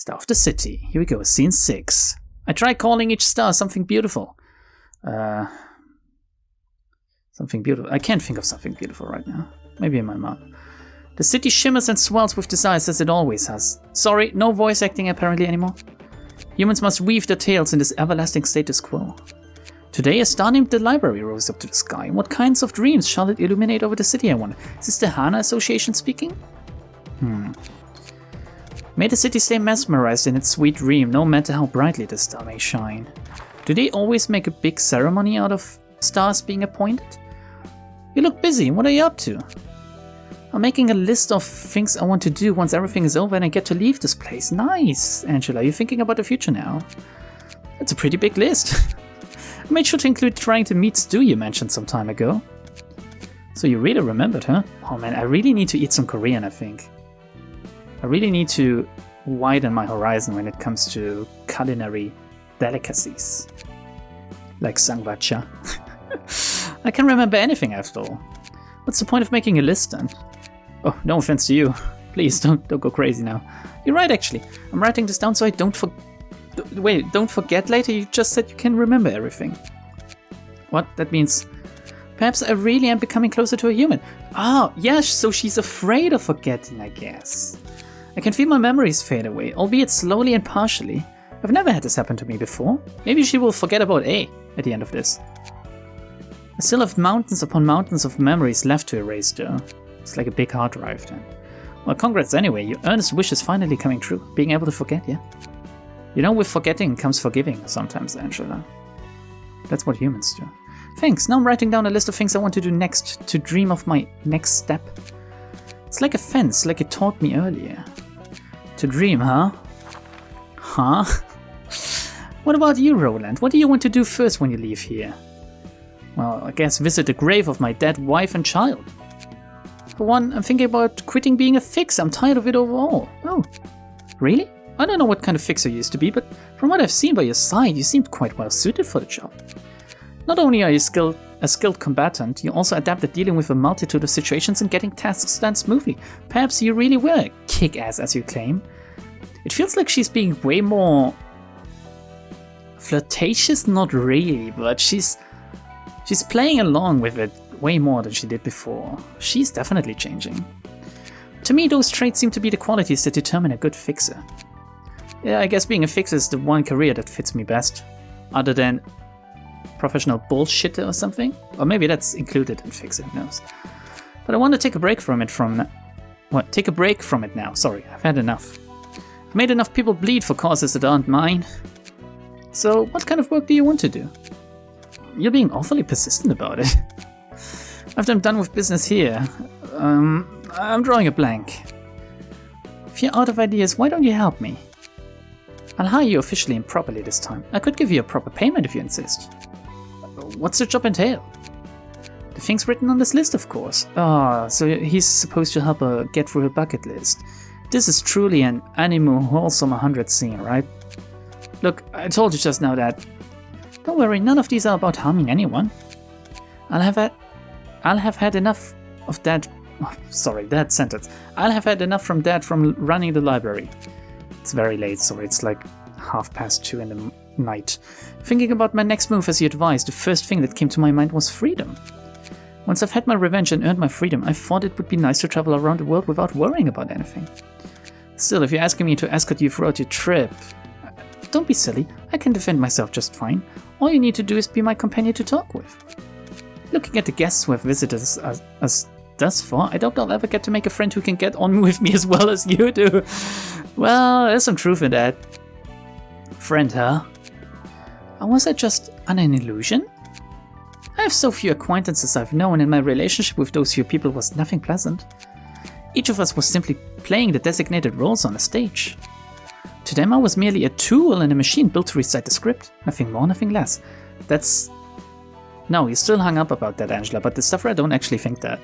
Star of the city. Here we go, scene 6. I try calling each star something beautiful. Something beautiful. I can't think of something beautiful right now. Maybe in my mind. The city shimmers and swells with desires as it always has. Sorry, no voice acting apparently anymore. Humans must weave their tales in this everlasting status quo. Today a star named the library rose up to the sky. What kinds of dreams shall it illuminate over the city, I wonder? Is this the Hana Association speaking? May the city stay mesmerized in its sweet dream, no matter how brightly the star may shine. Do they always make a big ceremony out of stars being appointed? You look busy, what are you up to? I'm making a list of things I want to do once everything is over and I get to leave this place. Nice, Angela, you're thinking about the future now. That's a pretty big list. I made sure to include trying to meet Stu you mentioned some time ago. So you really remembered, huh? Oh man, I really need to eat some Korean, I think. I really need to widen my horizon when it comes to culinary delicacies. Like sangbacha. I can't remember anything after all. What's the point of making a list then? Oh, no offense to you. Please don't go crazy now. You're right actually. I'm writing this down so I don't forget later. You just said you can remember everything. What? That means perhaps I really am becoming closer to a human. Ah, yes, so she's afraid of forgetting, I guess. I can feel my memories fade away, albeit slowly and partially. I've never had this happen to me before. Maybe she will forget about A at the end of this. I still have mountains upon mountains of memories left to erase though. It's like a big hard drive then. Well, congrats anyway, your earnest wish is finally coming true. Being able to forget, yeah? You know, with forgetting comes forgiving sometimes, Angela. That's what humans do. Thanks, now I'm writing down a list of things I want to do next, to dream of my next step. It's like a fence, like you taught me earlier. To dream, huh? Huh? What about you, Roland? What do you want to do first when you leave here? Well, I guess visit the grave of my dead wife and child. For one, I'm thinking about quitting being a fixer. I'm tired of it overall. Oh, really? I don't know what kind of fixer you used to be, but from what I've seen by your side, you seemed quite well suited for the job. Not only are you a skilled combatant, you also adapt at dealing with a multitude of situations and getting tasks done smoothly. Perhaps you really were kick-ass as you claim. It feels like she's being way more flirtatious, not really, but she's playing along with it way more than she did before. She's definitely changing. To me, those traits seem to be the qualities that determine a good fixer. Yeah, I guess being a fixer is the one career that fits me best. Other than professional bullshitter or something? Or maybe that's included in fixer, who knows. But I want to take a break from it now. Sorry, I've had enough. I've made enough people bleed for causes that aren't mine. So, what kind of work do you want to do? You're being awfully persistent about it. After I'm done with business here, I'm drawing a blank. If you're out of ideas, why don't you help me? I'll hire you officially and properly this time. I could give you a proper payment if you insist. What's the job entail? The things written on this list, of course. Ah, so he's supposed to help her get through her bucket list. This is truly an animu wholesome 100 scene, right? Look, I told you just now that... Don't worry, none of these are about harming anyone. I'll have had enough of that... Oh, sorry, that sentence. I'll have had enough from that from running the library. It's very late, sorry, it's like 2:30 in the night. Thinking about my next move as you advised, the first thing that came to my mind was freedom. Once I've had my revenge and earned my freedom, I thought it would be nice to travel around the world without worrying about anything. Still, if you're asking me to escort you throughout your trip... Don't be silly, I can defend myself just fine. All you need to do is be my companion to talk with. Looking at the guests who have visited us thus far, I doubt I'll ever get to make a friend who can get on with me as well as you do. Well, there's some truth in that. Friend, huh? Or was I just an illusion? I have so few acquaintances I've known, and my relationship with those few people was nothing pleasant. Each of us was simply playing the designated roles on a stage. To them I was merely a tool in a machine built to recite the script. Nothing more, nothing less. No, you still hung up about that, Angela, but the Sufferer don't actually think that.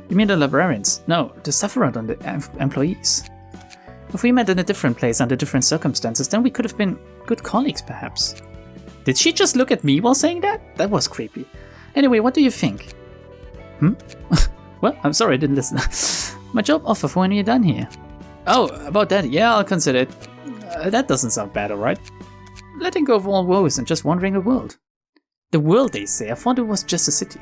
You mean the librarians? No, the Sufferer don't the employees. If we met in a different place under different circumstances, then we could have been good colleagues, perhaps. Did she just look at me while saying that? That was creepy. Anyway, what do you think? Well, I'm sorry I didn't listen. My job offer for when you're done here. Oh, about that, yeah, I'll consider it. That doesn't sound bad, alright? Letting go of all woes and just wandering the world. The world, they say. I thought it was just a city.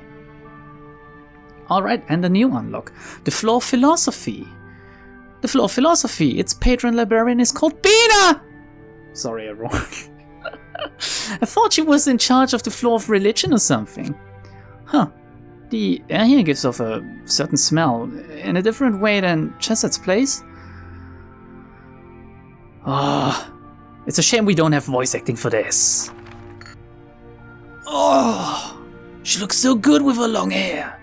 Alright, and a new unlock. The Floor of Philosophy. The Floor of Philosophy. Its patron librarian is called Binah! Sorry, everyone. I thought she was in charge of the Floor of Religion or something. Huh. The air here gives off a certain smell, in a different way than Cheset's place. Ah, it's a shame we don't have voice acting for this. Oh, she looks so good with her long hair.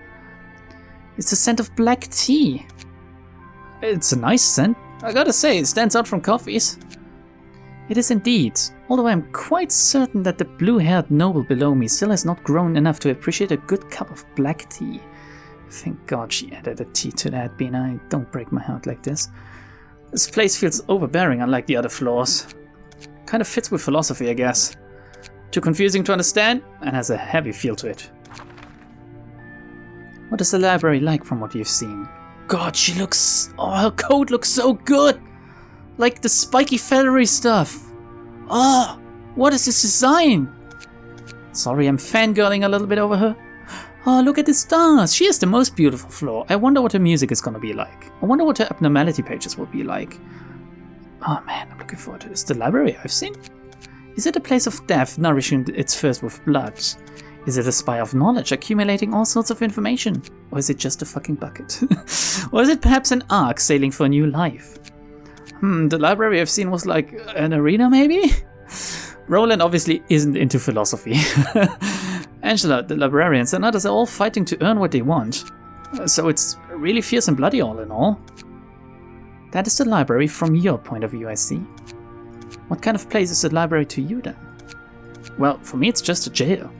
It's the scent of black tea. It's a nice scent. I gotta say, it stands out from coffees. It is indeed, although I'm quite certain that the blue-haired noble below me still has not grown enough to appreciate a good cup of black tea. Thank God she added a tea to that, Binah. Don't break my heart like this. This place feels overbearing, unlike the other floors. Kind of fits with philosophy, I guess. Too confusing to understand, and has a heavy feel to it. What is the library like from what you've seen? God, she looks... Oh, her coat looks so good! Like the spiky feathery stuff. Oh, what is this design? Sorry, I'm fangirling a little bit over her. Oh, look at the stars. She is the most beautiful floor. I wonder what her music is gonna be like. I wonder what her abnormality pages will be like. Oh man, I'm looking forward to this. The library I've seen? Is it a place of death nourishing its thirst with blood? Is it a spire of knowledge accumulating all sorts of information? Or is it just a fucking bucket? Or is it perhaps an ark sailing for a new life? The library I've seen was like an arena, maybe? Roland obviously isn't into philosophy. Angela, the librarians, and others are all fighting to earn what they want. So it's really fierce and bloody all in all. That is the library from your point of view, I see. What kind of place is the library to you then? Well, for me it's just a jail.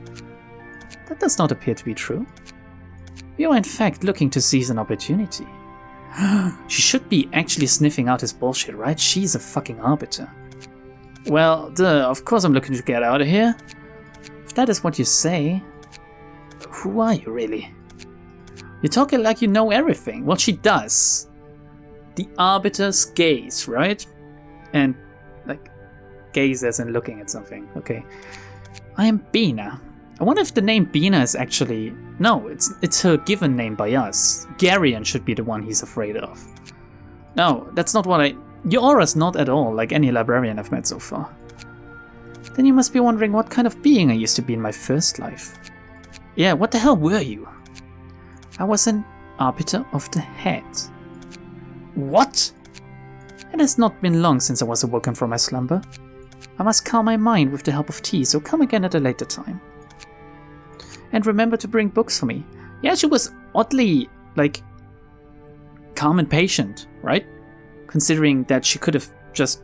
That does not appear to be true. You are in fact looking to seize an opportunity. She should be actually sniffing out his bullshit, right? She's a fucking arbiter. Well, duh, of course I'm looking to get out of here. If that is what you say, who are you really? You're talking like you know everything. Well, she does. The arbiter's gaze, right? And, like, gaze as in looking at something, okay. I am Binah. I wonder if the name Binah is actually... No, it's her given name by us. Garion should be the one he's afraid of. No, that's not what I... Your aura's not at all like any librarian I've met so far. Then you must be wondering what kind of being I used to be in my first life. Yeah, what the hell were you? I was an arbiter of the head. What? It has not been long since I was awoken from my slumber. I must calm my mind with the help of tea, so come again at a later time. And remember to bring books for me. Yeah, she was oddly, like, calm and patient, right? Considering that she could have just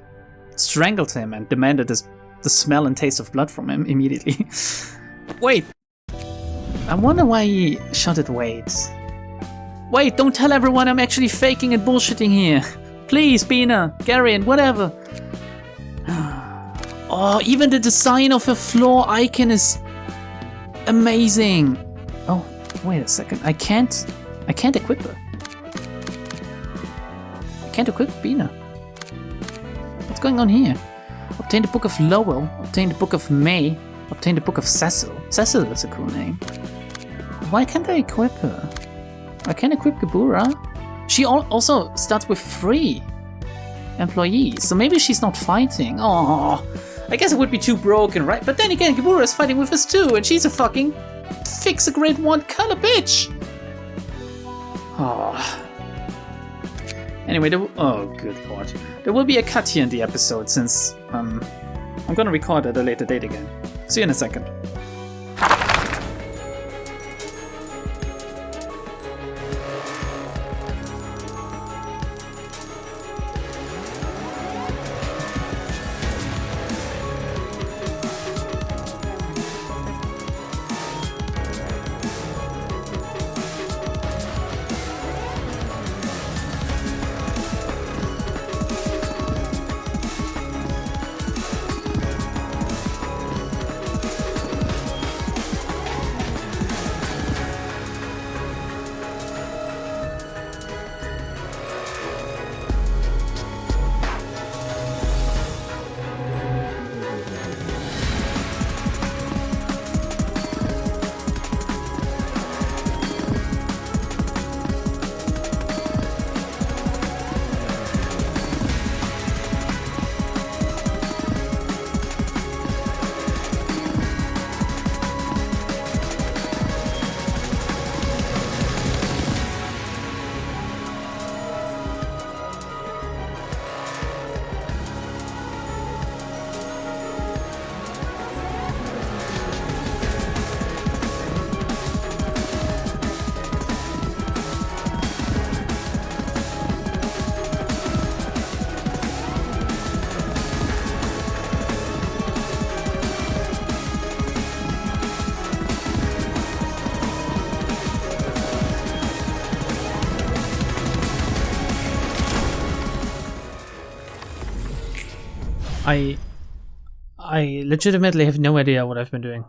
strangled him and demanded the smell and taste of blood from him immediately. Wait. I wonder why he shouted wait. Wait, don't tell everyone I'm actually faking and bullshitting here. Please, Binah, Garion, whatever. Oh, even the design of her floor icon is amazing. Oh, wait a second. I can't equip her. I can't equip Binah. What's going on here? Obtain the Book of Lowell. Obtain the Book of May. Obtain the Book of Cecil. Cecil is a cool name. Why can't I equip her? I can equip Gebura. She also starts with 3 employees, so maybe she's not fighting. Oh, I guess it would be too broken, right? But then again, Gebura is fighting with us too, and she's a fucking fix a grade 1 color bitch. Oh. Anyway, oh good lord. There will be a cut here in the episode since I'm gonna record at a later date again. See you in a second. I legitimately have no idea what I've been doing.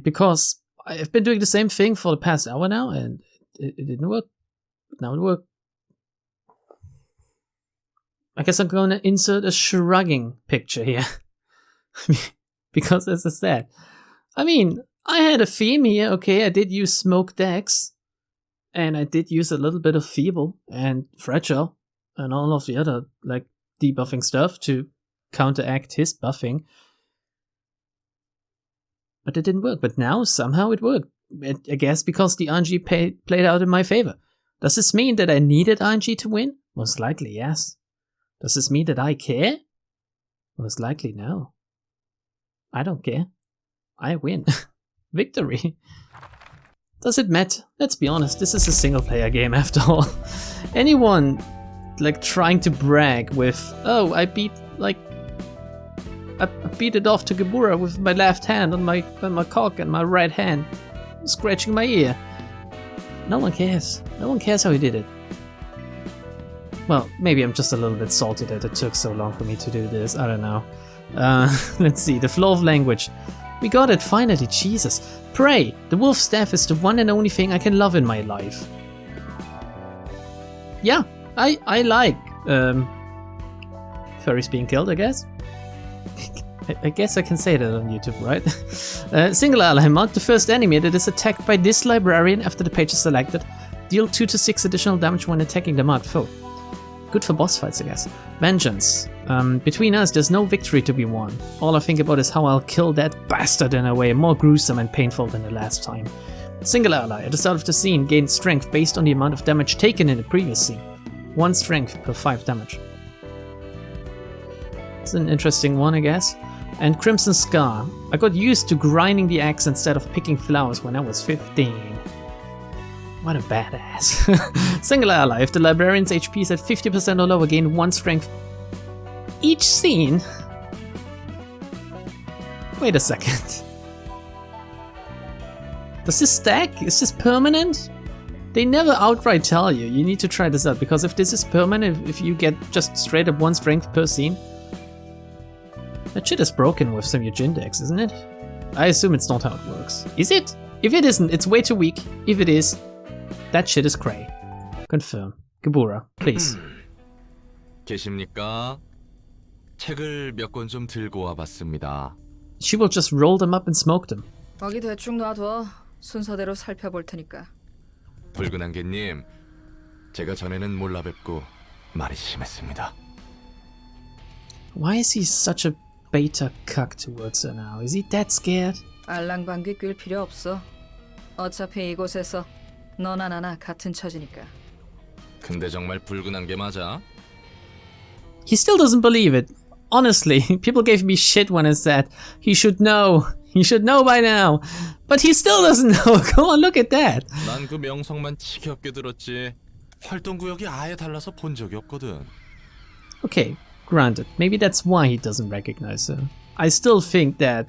Because I've been doing the same thing for the past hour now, and it didn't work. Now it worked. I guess I'm going to insert a shrugging picture here. Because as I said, I mean, I had a theme here, okay, I did use Smoke Dex, and I did use a little bit of Feeble and Fragile, and all of the other, like, debuffing stuff to counteract his buffing. But it didn't work. But now, somehow it worked. I guess because the RNG played out in my favor. Does this mean that I needed RNG to win? Most likely, yes. Does this mean that I care? Most likely, no. I don't care. I win. Victory. Does it matter? Let's be honest, this is a single-player game after all. Anyone, like, trying to brag with, oh, I beat it off to Gebura with my left hand on my cock and my right hand scratching my ear. No one cares. No one cares how he did it. Well, maybe I'm just a little bit salty that it took so long for me to do this. I don't know. Let's see. The flow of language. We got it finally. Jesus. Pray. The wolf staff is the one and only thing I can love in my life. Yeah, I like furries being killed, I guess. I guess I can say that on YouTube, right? Single ally, mark the first enemy that is attacked by this librarian after the page is selected. Deal 2 to 6 additional damage when attacking the marked foe. Good for boss fights, I guess. Vengeance. Between us, there's no victory to be won. All I think about is how I'll kill that bastard in a way more gruesome and painful than the last time. Single ally, at the start of the scene, gains strength based on the amount of damage taken in the previous scene. 1 strength per 5 damage. It's an interesting one, I guess. And Crimson Scar. I got used to grinding the axe instead of picking flowers when I was 15. What a badass. Single ally. If the librarian's HP is at 50% or lower, gain 1 strength each scene. Wait a second. Does this stack? Is this permanent? They never outright tell you. You need to try this out, because if this is permanent, if you get just straight up 1 strength per scene, that shit is broken with some Yujin decks, isn't it? I assume it's not how it works. Is it? If it isn't, it's way too weak. If it is, that shit is cray. Confirm. Gebura, please. 계십니까? 책을 몇 권 좀 들고 와봤습니다. She will just roll them up and smoke them. 거기 대충 놔둬. 순서대로 살펴볼 테니까. 붉은 안개님, 제가 전에는 몰라 뵙고 말이 심했습니다. Why is he such a beta cuck towards her now? Is he that scared? 알랑방귀 낄 필요 없어. 어차피 이곳에서 너나 나나 같은 처지니까. 근데 정말 붉은 안개 맞아? He still doesn't believe it. Honestly, people gave me shit when I said he should know. He should know by now. But he still doesn't know. Come on, look at that. 난 그 명성만 지겹게 들었지. 활동 구역이 아예 달라서 본 적이 없거든. Okay, granted. Maybe that's why he doesn't recognize her. I still think that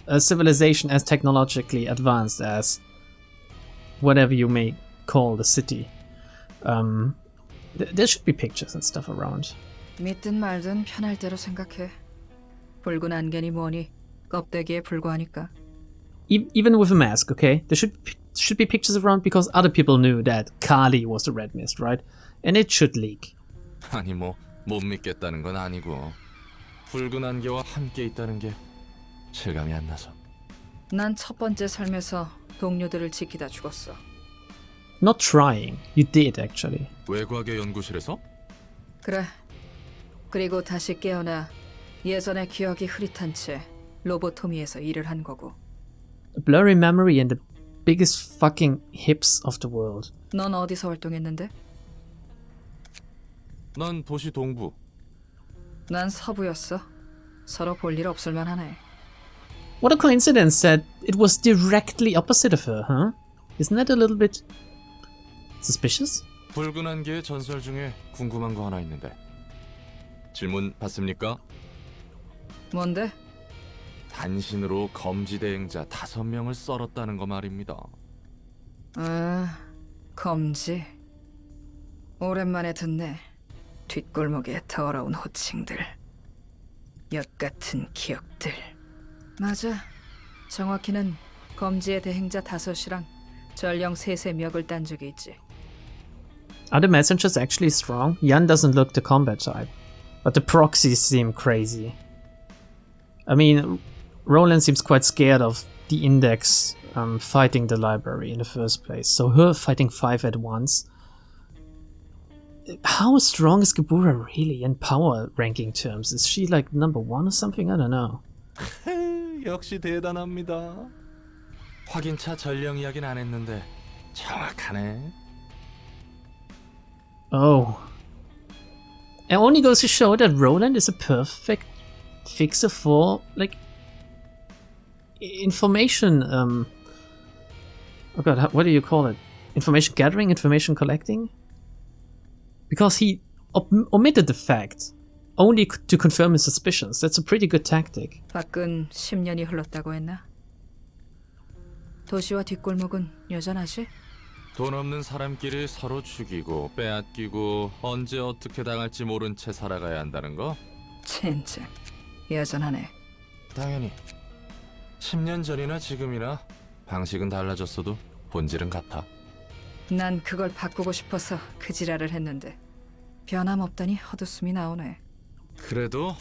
a civilization as technologically advanced as whatever you may call the city, there should be pictures and stuff around. 믿든 말든 편할 대로 생각해. 붉은 안개니 뭐니 껍데기에 불과하니까. Even with a mask, okay? There should be pictures around because other people knew that Kali was the red mist, right? And it should leak. 아니 뭐 못 믿겠다는 건 아니고 붉은 안개와 함께 있다는 게 실감이 안 나서. 난 첫 번째 삶에서 동료들을 지키다 죽었어. Not trying. You did, actually. 외곽의 연구실에서? 그래. 그리고 다시 깨어나 예전의 기억이 흐릿한 채 로보토미에서 일을 한 거고. A blurry memory and the biggest fucking hips of the world. 넌 어디서 활동했는데? 난 도시 동부. 난 서부였어. 서로 볼 일 없을 만하네. What a coincidence that it was directly opposite of her, huh? Isn't that a little bit suspicious? 붉은 안개의 전설 중에 궁금한 거 하나 있는데. 질문 받습니까? 뭔데? 단신으로 검지 대행자 5명을 썰었다는 거 말입니다. 아, 검지. 오랜만에 듣네. 뒷골목의 더러운 호칭들. 역 같은 기억들. 맞아. 정확히는 검지의 대행자 5이랑 전령 3의 멱을 딴 적이 있지. Are the messengers actually strong? Jan doesn't look the combat type, but the proxies seem crazy. I mean, Roland seems quite scared of the Index fighting the library in the first place, so her fighting 5 at once. How strong is Gebura really in power ranking terms? Is she like number 1 or something? I don't know. 역시 대단합니다. 확인차 전령 이야기는 안 했는데 정확하네. Oh. It only goes to show that Roland is a perfect fixer for, like, information, oh god, what do you call it? Information gathering? Information collecting? Because he omitted the fact, only to confirm his suspicions. That's a pretty good tactic. 밖은 10년이 흘렀다고 했나? 도시와 뒷골목은 여전하지? 돈 없는 사람끼리 서로 죽이고 빼앗기고 언제 어떻게 당할지 모른 채 살아가야 한다는 거? 진짜 여전하네. 당연히 10년 전이나 지금이나 방식은 달라졌어도 본질은 같아. 난 그걸 바꾸고 싶어서 그 지랄을 했는데 변함없다니 헛웃음이 나오네. 그래도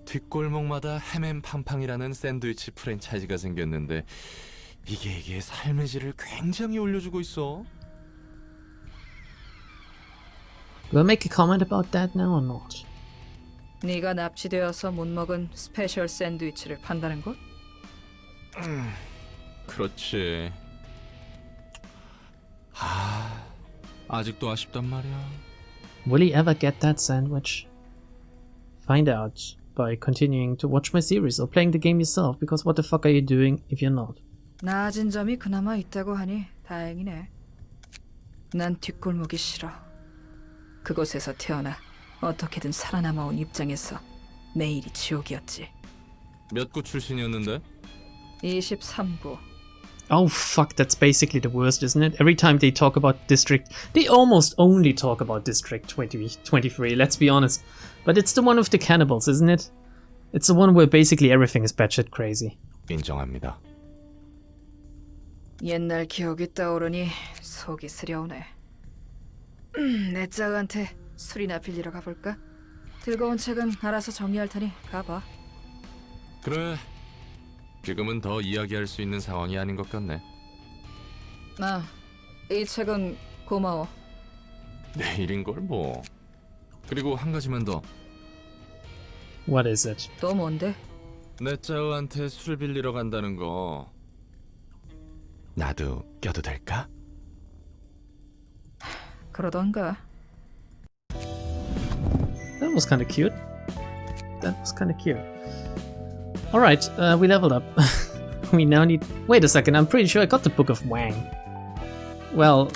뒷골목마다 헤맨팡팡이라는 샌드위치 프랜차이즈가 생겼는데 이게 삶의 질을 굉장히 올려주고 있어. Do I make a comment about that now or not? 네가 납치되어서 못 먹은 스페셜 샌드위치를 판다는 것? 그렇지. 아직도 아쉽단 말이야. Will he ever get that sandwich? Find out by continuing to watch my series or playing the game yourself, because what the fuck are you doing if you're not? 나아진 점이 그나마 있다고 하니 다행이네. 난 뒷골목이 싫어. 그곳에서 태어나 어떻게든 살아남아온 입장에서 매일이 지옥이었지. 몇 구 출신이었는데? 23구. Oh fuck, that's basically the worst, isn't it? Every time they talk about District, they almost only talk about District 23, let's be honest. But it's the one with the cannibals, isn't it? It's the one where basically everything is batshit crazy. 인정합니다. 옛날 기억이 떠오르니 속이 쓰려오네. 내 짝한테 술이나 빌리러 가볼까? 들고 온 책은 알아서 정리할 테니 가봐. 그래. 지금은 더 이야기할 수 있는 상황이 아닌 것 같네. 이 책은 고마워. 내일인걸 뭐. 그리고 한 가지만 더. What is it? 또 뭔데? 내 짜우한테 술 빌리러 간다는 거 나도 껴도 될까? 그러던가. That was kind of cute. That was kind of cute. Alright, we leveled up. We now need... Wait a second, I'm pretty sure I got the Book of Wang. Well,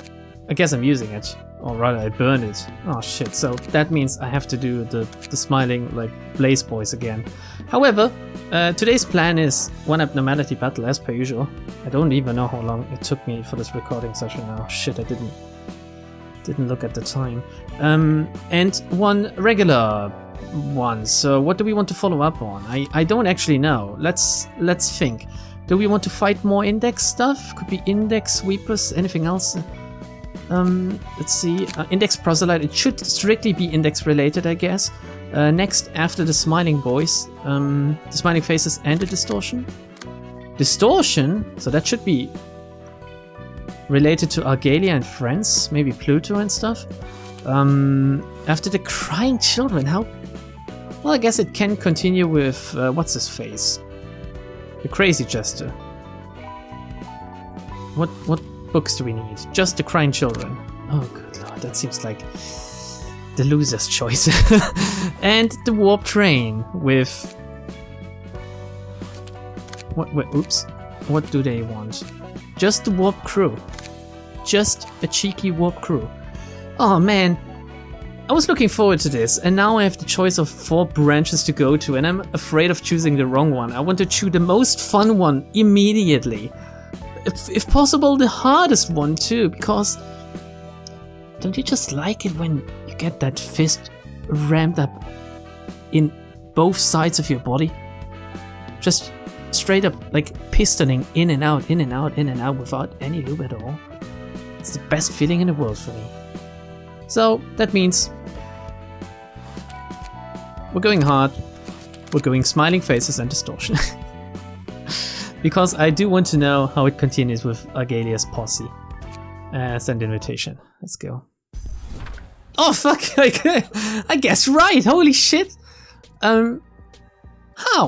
I guess I'm using it. Or rather, I burned it. Oh shit, so that means I have to do the smiling, like, Blaze Boys again. However, today's plan is one abnormality battle as per usual. I don't even know how long it took me for this recording session now. Shit, I didn't look at the time. And one regular one. So what do we want to follow up on? I don't actually know. Let's think. Do we want to fight more index stuff? Could be index sweepers, anything else? Let's see. Index proselyte. It should strictly be index related, I guess. Next, after the smiling boys, the smiling faces and the distortion. Distortion? So that should be related to Argalia and friends, maybe Pluto and stuff. After the crying children, how? Well, I guess it can continue with what's his face, the crazy jester. What books do we need? Just the crying children. Oh, good lord, that seems like the loser's choice. And the warp train with what? Oops. What do they want? Just the warp crew. Just a cheeky warp crew. Oh man, I was looking forward to this, and now I have the choice of 4 branches to go to, and I'm afraid of choosing the wrong one. I want to choose the most fun one immediately. If possible, the hardest one too, because don't you just like it when you get that fist ramped up in both sides of your body. Just straight up, like, pistoning in and out, in and out, in and out without any lube at all. It's the best feeling in the world for me. So, that means we're going hard. We're going smiling faces and distortion. Because I do want to know how it continues with Argalia's posse. Send invitation. Let's go. Oh fuck! I guess right! Holy shit! How?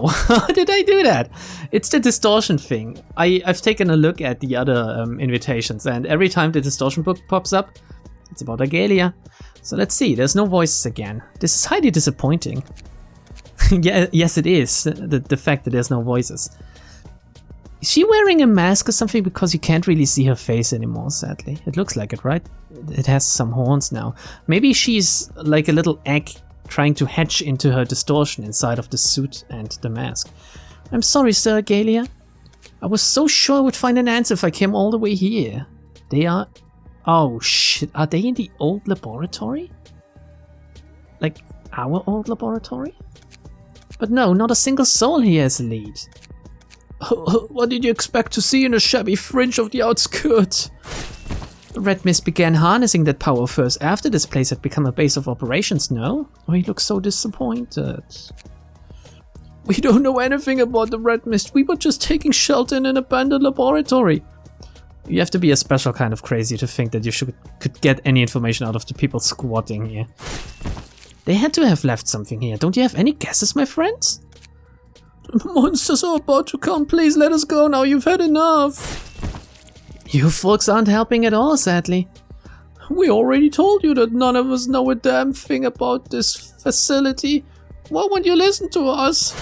How did I do that? It's the distortion thing. I've taken a look at the other invitations, and every time the distortion book pops up, it's about Argalia. So let's see, there's no voices again. This is highly disappointing. Yeah, yes it is, the fact that there's no voices. Is she wearing a mask or something, because you can't really see her face anymore, sadly? It looks like it, right? It has some horns now. Maybe she's like a little egg trying to hatch into her distortion inside of the suit and the mask. I'm sorry, Sir Argalia. I was so sure I would find an answer if I came all the way here. They are... Oh shit, are they in the old laboratory? Like, our old laboratory? But no, not a single soul here as a lead. What did you expect to see in the shabby fringe of the outskirts? The Red Mist began harnessing that power first after this place had become a base of operations, no? Oh, he looks so disappointed. We don't know anything about the Red Mist. We were just taking shelter in an abandoned laboratory. You have to be a special kind of crazy to think that you could get any information out of the people squatting here. They had to have left something here. Don't you have any guesses, my friends? Monsters are about to come. Please let us go now. You've had enough. You folks aren't helping at all, sadly. We already told you that none of us know a damn thing about this facility. Why won't you listen to us?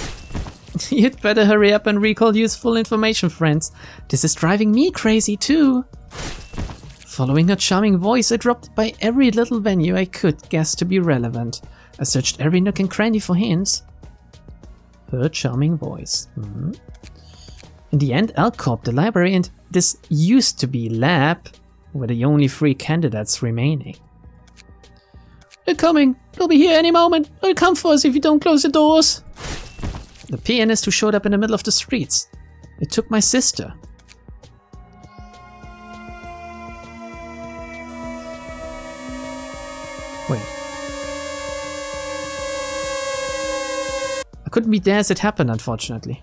You'd better hurry up and recall useful information, friends. This is driving me crazy too. Following her charming voice, I dropped by every little venue I could guess to be relevant. I searched every nook and cranny for hints. Her charming voice. In the end, Alcorp, the library, and this used to be lab were the only 3 candidates remaining. They're coming. They'll be here any moment. They'll come for us if you don't close the doors. The pianist who showed up in the middle of the streets. It took my sister. Wait. I couldn't be there as it happened, unfortunately.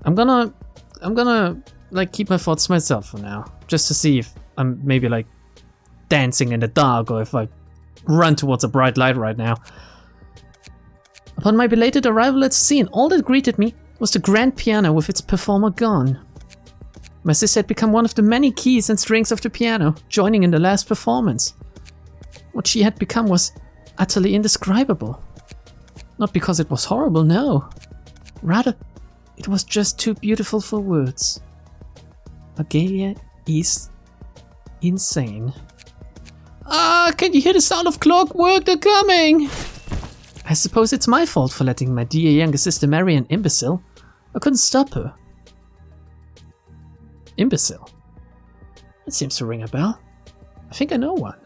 I'm gonna like keep my thoughts to myself for now, just to see if I'm maybe like dancing in the dark or if I run towards a bright light right now. Upon my belated arrival at the scene, all that greeted me was the grand piano with its performer gone. My sister had become one of the many keys and strings of the piano, joining in the last performance. What she had become was utterly indescribable. Not because it was horrible, no. Rather, it was just too beautiful for words. Argalia is insane. Ah, can you hear the sound of clockwork? They're coming! I suppose it's my fault for letting my dear younger sister marry an imbecile. I couldn't stop her. Imbecile? That seems to ring a bell. I think I know one.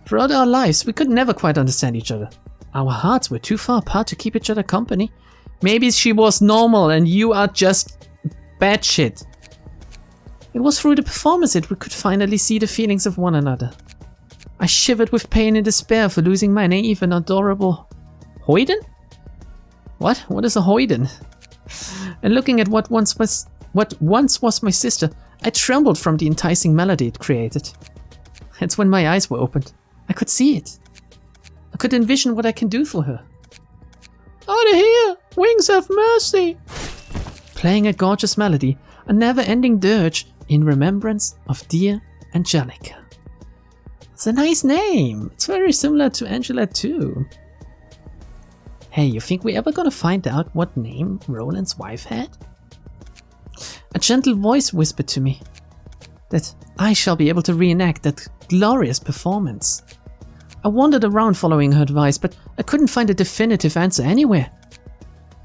Throughout our lives, we could never quite understand each other. Our hearts were too far apart to keep each other company. Maybe she was normal and you are just bad shit. It was through the performance that we could finally see the feelings of one another. I shivered with pain and despair for losing my naive and adorable... Hoyden? What? What is a Hoyden? And looking at what once was my sister, I trembled from the enticing melody it created. That's when my eyes were opened. I could see it. I could envision what I can do for her. Out of here! Wings have mercy! Playing a gorgeous melody, a never-ending dirge in remembrance of dear Angelica. It's a nice name. It's very similar to Angela too. Hey, you think we're ever gonna find out what name Roland's wife had? A gentle voice whispered to me that I shall be able to reenact that glorious performance. I wandered around following her advice, but I couldn't find a definitive answer anywhere.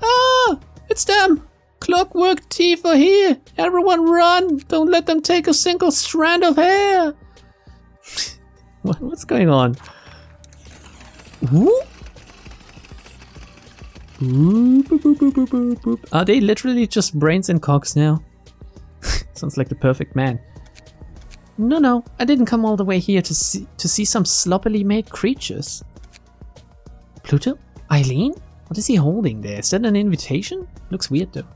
Ah! It's them! Clockwork teeth are here! Everyone run! Don't let them take a single strand of hair! What's going on? Ooh? Ooh, boop, boop, boop, boop, boop, boop. Are they literally just brains and cogs now? Sounds like the perfect man. No, I didn't come all the way here to see some sloppily made creatures. Pluto? Eileen? What is he holding there? Is that an invitation? Looks weird though.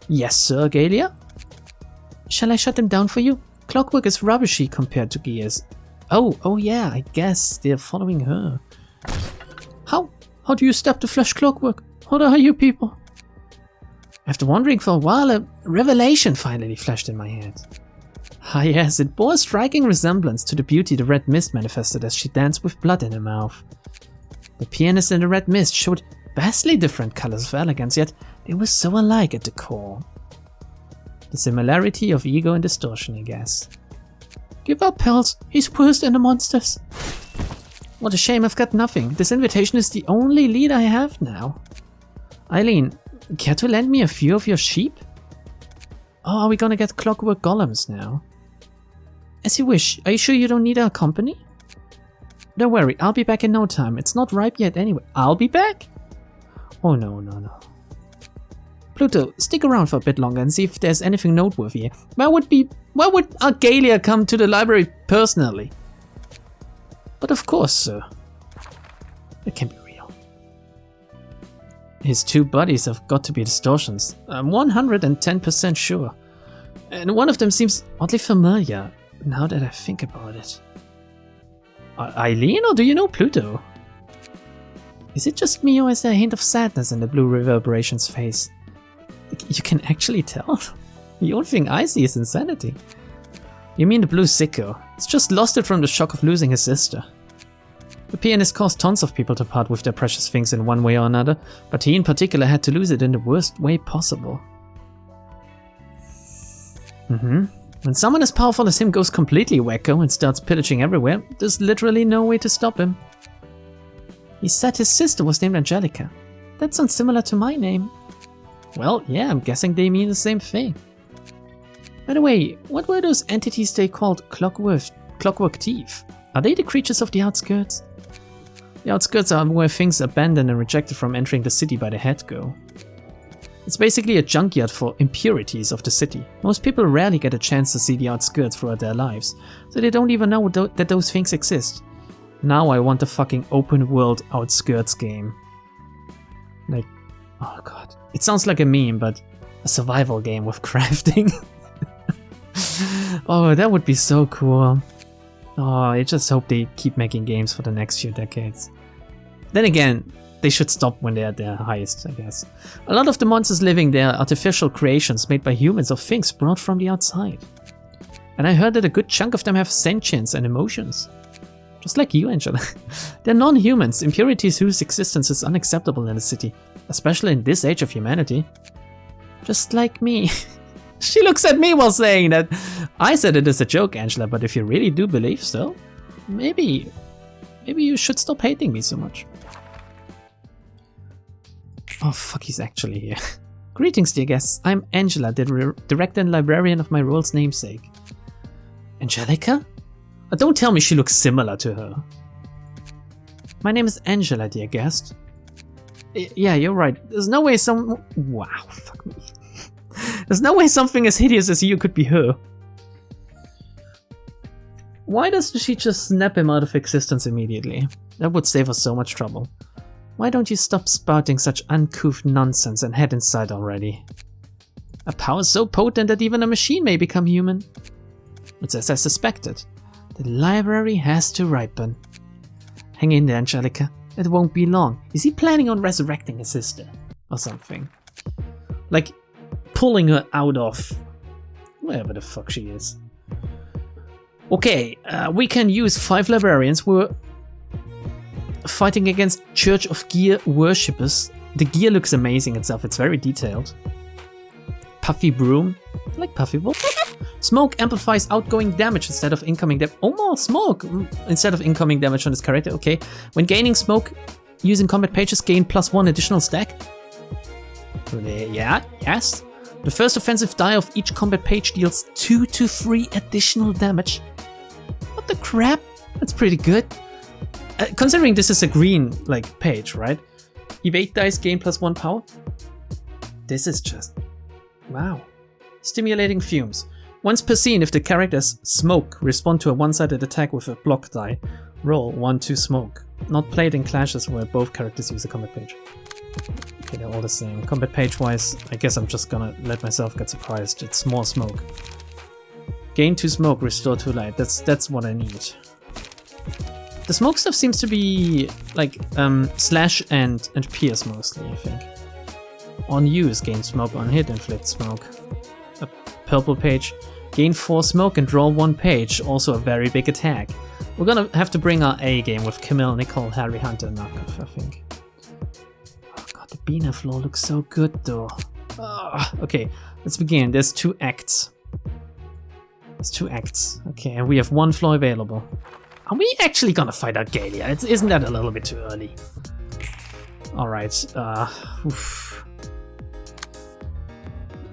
Yes, sir, Argalia? Shall I shut them down for you? Clockwork is rubbishy compared to gears. Oh yeah, I guess they're following her. How do you stop the flesh clockwork? What are you people? After wondering for a while, a revelation finally flashed in my head. Ah yes, it bore a striking resemblance to the beauty the red mist manifested as she danced with blood in her mouth. The pianist and the red mist showed vastly different colors of elegance, yet they were so alike at the core. The similarity of ego and distortion, I guess. Give up, pals. He's worse than the monsters. What a shame I've got nothing. This invitation is the only lead I have now. Eileen, care to lend me a few of your sheep? Oh, are we gonna get clockwork golems now? As you wish. Are you sure you don't need our company? Don't worry, I'll be back in no time. It's not ripe yet anyway. I'll be back? Oh no. Pluto, stick around for a bit longer and see if there's anything noteworthy. Why would Argalia come to the library personally? But of course, sir. It can't be real. His two bodies have got to be distortions. I'm 110% sure. And one of them seems oddly familiar, now that I think about it. Eileen, or do you know Pluto? Is it just me, or is there a hint of sadness in the blue reverberation's face? You can actually tell? The only thing I see is insanity. You mean the blue sicko? It's just lost it from the shock of losing his sister. The pianist caused tons of people to part with their precious things in one way or another, but he in particular had to lose it in the worst way possible. When someone as powerful as him goes completely wacko and starts pillaging everywhere, there's literally no way to stop him. He said his sister was named Angelica. That sounds similar to my name. Well, yeah, I'm guessing they mean the same thing. By the way, what were those entities they called clockwork thief? Are they the creatures of the outskirts? The outskirts are where things abandoned and rejected from entering the city by the head go. It's basically a junkyard for impurities of the city. Most people rarely get a chance to see the outskirts throughout their lives, so they don't even know that those things exist. Now I want a fucking open world outskirts game. Like, oh god. It sounds like a meme, but a survival game with crafting. Oh, that would be so cool. Oh, I just hope they keep making games for the next few decades. Then again, they should stop when they're at their highest, I guess. A lot of the monsters living there are artificial creations made by humans or things brought from the outside. And I heard that a good chunk of them have sentience and emotions. Just like you, Angela. They're non-humans, impurities whose existence is unacceptable in the city, especially in this age of humanity. Just like me. She looks at me while saying that. I said it as a joke, Angela, but if you really do believe so, maybe you should stop hating me so much. Oh fuck, he's actually here. Greetings, dear guests. I'm Angela, the director and librarian of my role's namesake. Angelica? Don't tell me she looks similar to her. My name is Angela, dear guest. Yeah, you're right. There's no way Wow, fuck me. There's no way something as hideous as you could be her. Why doesn't she just snap him out of existence immediately? That would save us so much trouble. Why don't you stop spouting such uncouth nonsense and head inside already? A power so potent that even a machine may become human. It's as I suspected. The library has to ripen. Hang in there, Angelica. It won't be long. Is he planning on resurrecting his sister? Or something? Like, pulling her out of wherever the fuck she is. Okay, we can use 5 librarians. We're fighting against Church of Gear worshippers. The gear looks amazing itself. It's very detailed. Puffy broom. I like puffy broom. Smoke amplifies outgoing damage instead of incoming damage. Oh, more smoke instead of incoming damage on this character. Okay. When gaining smoke, using combat pages gain +1 additional stack. Yeah, yes. The first offensive die of each combat page deals 2 to 3 additional damage. What What the crap? That's pretty good. Considering this is a green, like, page, right? Evade dice gain +1 power. This is just... wow. Stimulating fumes. Once per scene, if the characters smoke, respond to a one-sided attack with a block die. Roll 1-2 smoke. Not played in clashes where both characters use a combat page. Okay, they're all the same. Combat page-wise, I guess I'm just gonna let myself get surprised. It's more smoke. Gain 2 smoke, restore 2 light. That's what I need. The smoke stuff seems to be like slash and pierce mostly, I think. On use, gain smoke. On hit, inflict smoke. A purple page. Gain 4 smoke and draw 1 page. Also a very big attack. We're gonna have to bring our A game with Camille, Nicole, Harry, Hunter, and Markov, I think. Oh god, the Binah floor looks so good though. Okay, let's begin. There's 2 acts. There's 2 acts. Okay, and we have 1 floor available. Are we actually gonna fight Argalia? Isn't that a little bit too early? Alright, oof.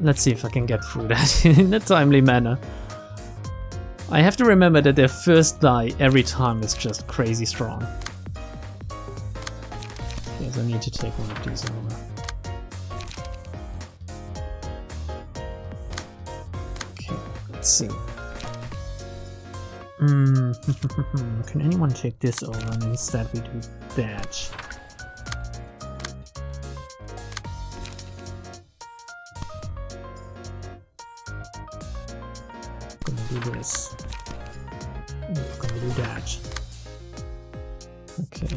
Let's see if I can get through that in a timely manner. I have to remember that their first die every time is just crazy strong. Okay, so I need to take one of these over. Okay, let's see. Can anyone take this over and instead we do that? I'm gonna do this. I'm gonna do that. Okay.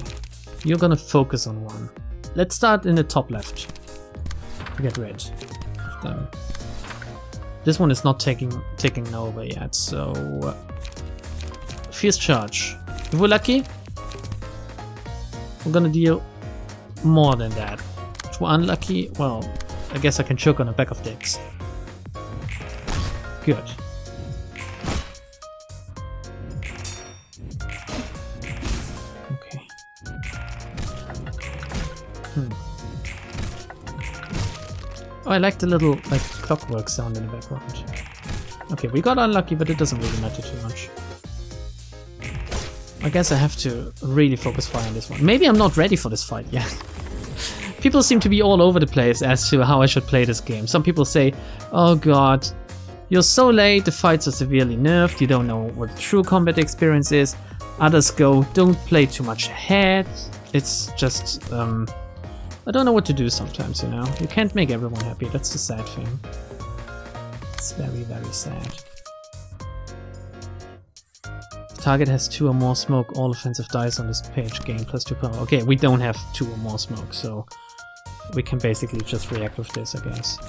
You're gonna focus on one. Let's start in the top left. To get rid of them. This one is not taking over yet, so fierce charge. If we're lucky, we're gonna deal more than that. If we're unlucky, well, I guess I can choke on the back of dicks. Good. Okay. Oh, I like the little like clockwork sound in the background. Okay, we got unlucky, but it doesn't really matter too much. I guess I have to really focus fire on this one. Maybe I'm not ready for this fight yet. People seem to be all over the place as to how I should play this game. Some people say, oh god, you're so late, the fights are severely nerfed, you don't know what true combat experience is. Others go, don't play too much ahead. It's just, I don't know what to do sometimes, you know? You can't make everyone happy, that's the sad thing. It's very, very sad. Target has 2 or more smoke, all offensive dice on this page gain +2 power. Okay, we don't have 2 or more smoke, so we can basically just react with this, I guess.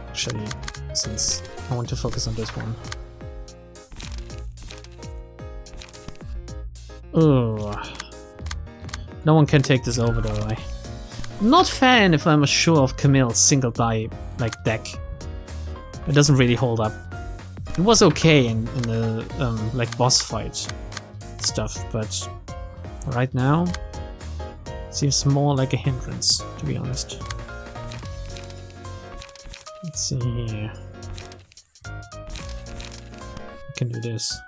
Actually, since I want to focus on this one. Ugh. No one can take this over though, I'm not fan if I'm sure of Camille's single die like deck. It doesn't really hold up. It was okay in the like boss fight stuff, but right now it seems more like a hindrance, to be honest. Let's see here. We can do this.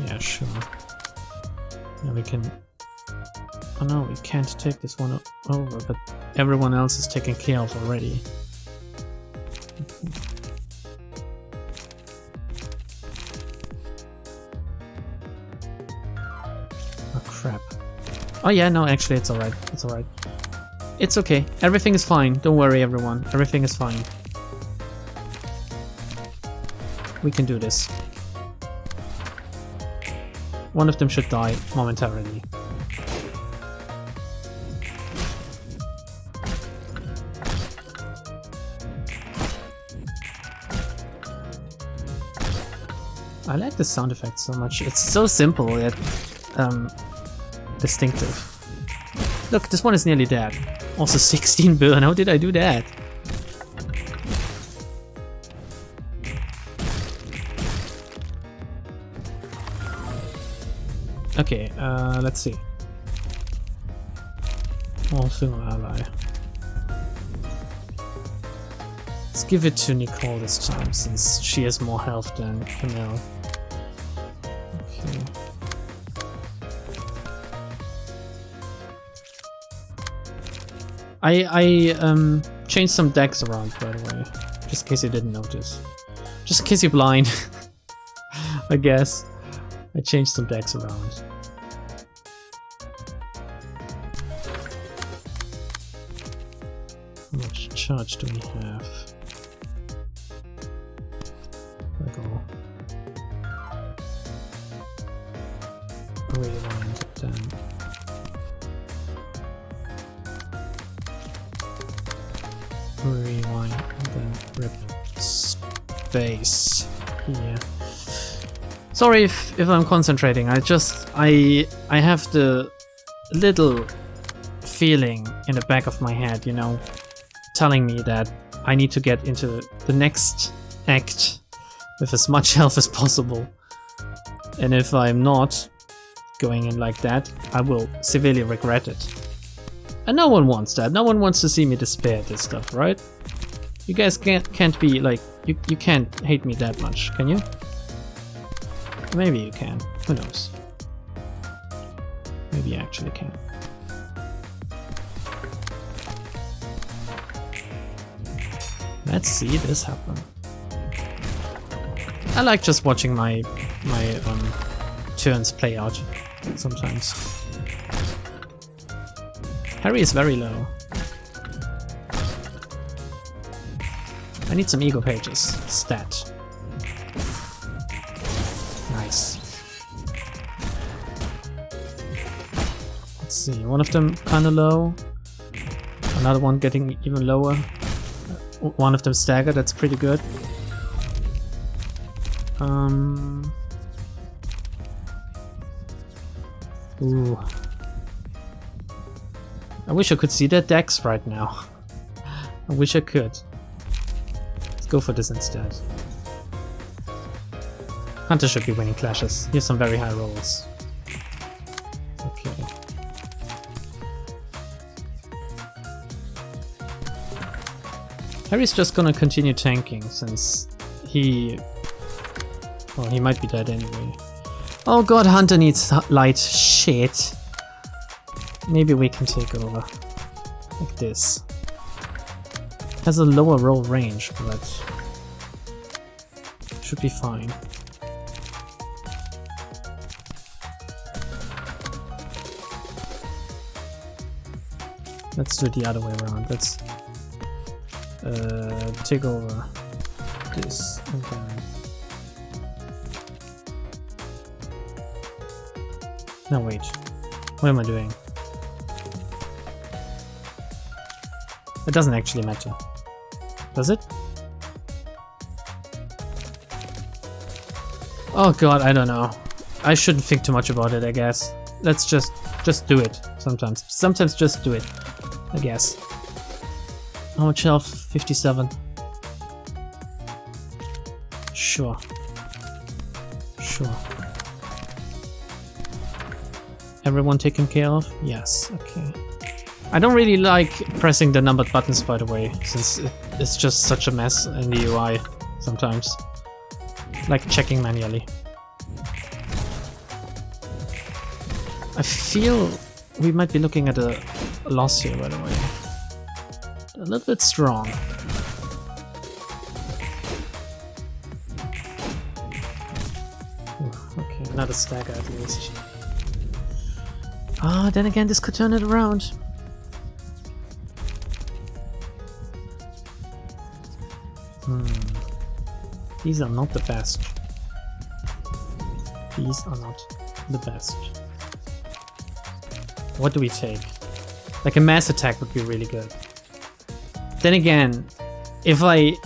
Yeah, sure. Now we can... oh no, we can't take this one over, but everyone else is taken care of already. Oh crap. Oh yeah, no, actually it's alright. It's alright. It's okay. Everything is fine. Don't worry everyone. Everything is fine. We can do this. One of them should die momentarily. I like the sound effect so much. It's so simple yet distinctive. Look, this one is nearly dead. Also 16 burn. How did I do that? Okay, let's see. All single ally. Let's give it to Nicole this time, since she has more health than Camille. Okay. I changed some decks around, by the way, just in case you didn't notice. Just in case you're blind, I guess. I changed some decks around. How much charge do we have? There we go. Rewind, then. Rewind, and then rip space. Yeah. Sorry if I'm concentrating. I have the little feeling in the back of my head, you know, telling me that I need to get into the next act with as much health as possible. And if I'm not going in like that, I will severely regret it. And no one wants that. No one wants to see me despair at this stuff, right? You guys can't be like, you can't hate me that much, can you? Maybe you can. Who knows? Maybe you actually can. Let's see this happen. I like just watching my turns play out sometimes. Harry is very low. I need some ego pages. Stat. Nice. Let's see, one of them kinda low. Another one getting even lower. One of them staggered, that's pretty good. Ooh. I wish I could see their decks right now. I wish I could. Let's go for this instead. Hunter should be winning clashes. Here's some very high rolls. Okay. Harry's just gonna continue tanking since he... well, he might be dead anyway. Oh god, Hunter needs light. Shit. Maybe we can take over. Like this. Has a lower roll range, but should be fine. Let's do it the other way around. Let's take over this and then... No, wait. What am I doing? It doesn't actually matter. Does it? Oh god, I don't know. I shouldn't think too much about it, I guess. Let's just do it sometimes. Sometimes just do it, I guess. How much health? 57. Sure. Sure. Everyone taken care of? Yes, okay. I don't really like pressing the numbered buttons, by the way, since it's just such a mess in the UI sometimes. Like checking manually. I feel we might be looking at a loss here, by the way. A little bit strong. Ooh, okay, another stagger at least. Ah, then again, this could turn it around. These are not the best. These are not the best. What do we take? Like a mass attack would be really good. Then again, if I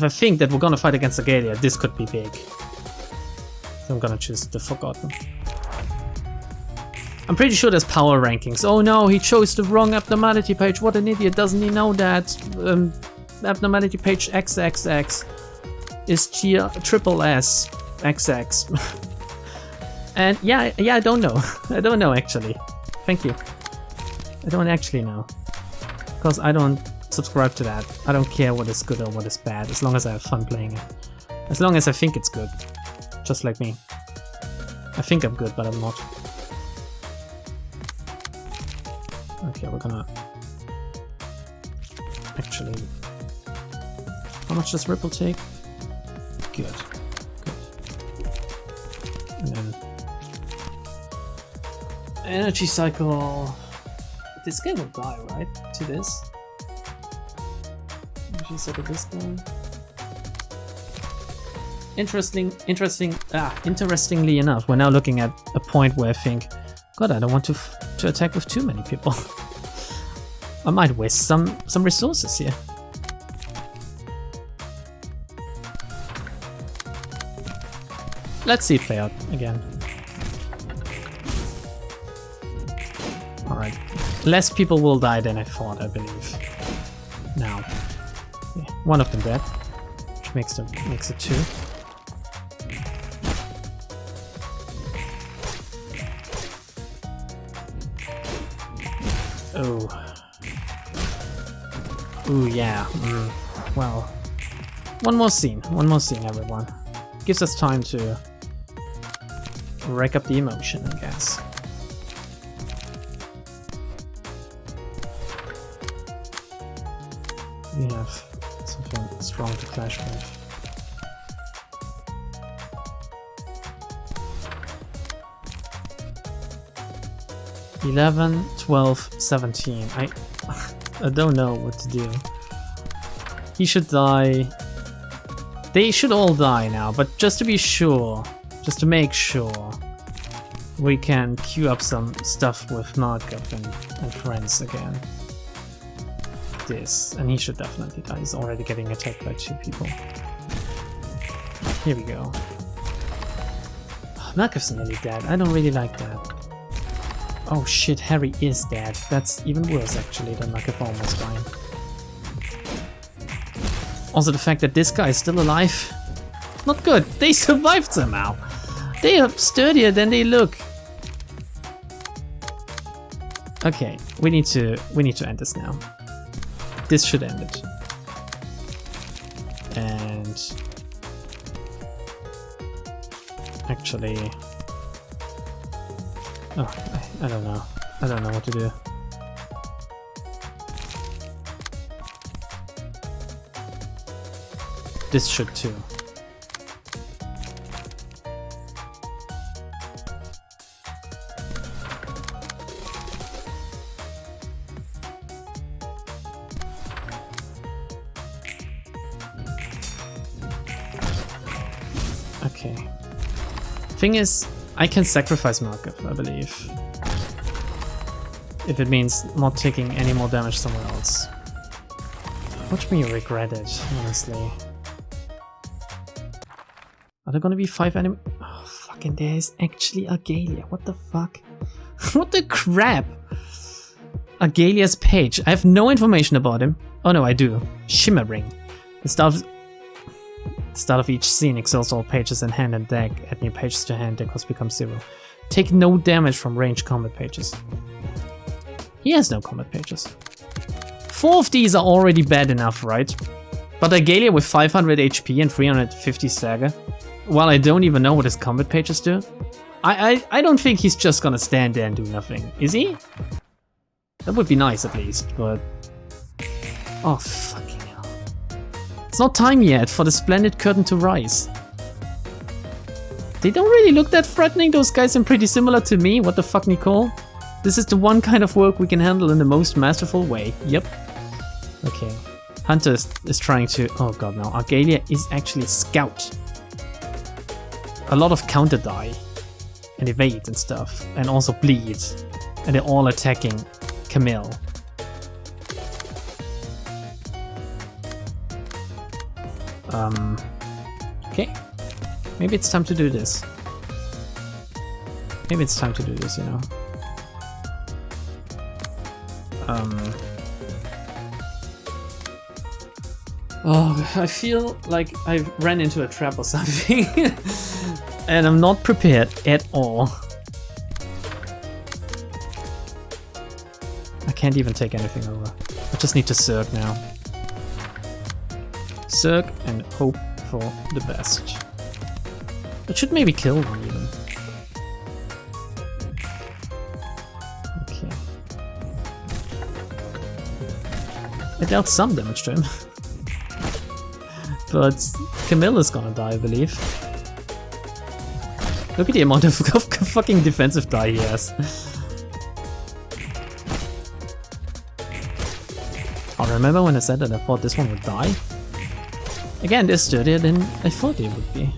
think that we're gonna fight against Argalia, this could be big. So I'm gonna choose the Forgotten. I'm pretty sure there's power rankings. Oh no, he chose the wrong abnormality page. What an idiot, doesn't he know that? Abnormality page XXX is tier triple S XX. And yeah, I don't know. I don't know actually. Thank you. I don't actually know. Because I don't subscribe to that. I don't care what is good or what is bad, as long as I have fun playing it. As long as I think it's good. Just like me. I think I'm good, but I'm not. Okay, we're gonna... Actually... How much does Ripple take? Good. Good. And then... Energy cycle... This guy will die, right? To this? Energy cycle this guy... Interestingly enough, we're now looking at a point where I think, God, I don't want to attack with too many people. I might waste some resources here. Let's see it play out again. Alright. Less people will die than I thought, I believe. Now. Yeah, one of them dead. Which makes it 2. Oh. Ooh, yeah. Well. One more scene, everyone. Gives us time to rake up the emotion, I guess. We have something strong to clash with. $11, $12, $17. I don't know what to do. He should die. They should all die now, but just to be sure, just to make sure, we can queue up some stuff with Markov and friends again. This, and he should definitely die. He's already getting attacked by 2 people. Here we go. Markov's nearly dead. I don't really like that. Oh shit, Harry is dead. That's even worse actually than Markov almost dying. Also the fact that this guy is still alive. Not good. They survived somehow. They are sturdier than they look. Okay, we need to end this now. This should end it. And actually, oh, I don't know. I don't know what to do. This should too. Okay. Thing is, I can sacrifice Markov, I believe. If it means not taking any more damage somewhere else. Watch me regret it, honestly. Are there gonna be 5 enemies? Oh, fucking there is actually Argalia. What the fuck? What the crap? Argalia's page. I have no information about him. Oh no, I do. Shimmering. The start of each scene exhausts all pages in hand and deck. Add new pages to hand, deck cost becomes 0. Take no damage from ranged combat pages. He has no combat pages. 4 of these are already bad enough, right? But Argalia with 500 HP and 350 stagger? Well, I don't even know what his combat pages do. I don't think he's just gonna stand there and do nothing, is he? That would be nice at least, but... Oh, fucking hell. It's not time yet for the splendid curtain to rise. They don't really look that threatening, those guys seem pretty similar to me. What the fuck, Nicole? This is the one kind of work we can handle in the most masterful way. Yep. Okay. Hunter is trying to... Oh god, no. Argalia is actually a scout. A lot of counter die. And evade and stuff. And also bleed. And they're all attacking Camille. Okay. Maybe it's time to do this. Maybe it's time to do this, you know. Oh, I feel like I ran into a trap or something. And I'm not prepared at all. I can't even take anything over. I just need to Zerg now. Zerg and hope for the best. It should maybe kill one even. Okay. It dealt some damage to him. But Camilla's gonna die, I believe. Look at the amount of fucking defensive die he has. I remember when I said that I thought this one would die. Again, they're sturdier than I thought they would be.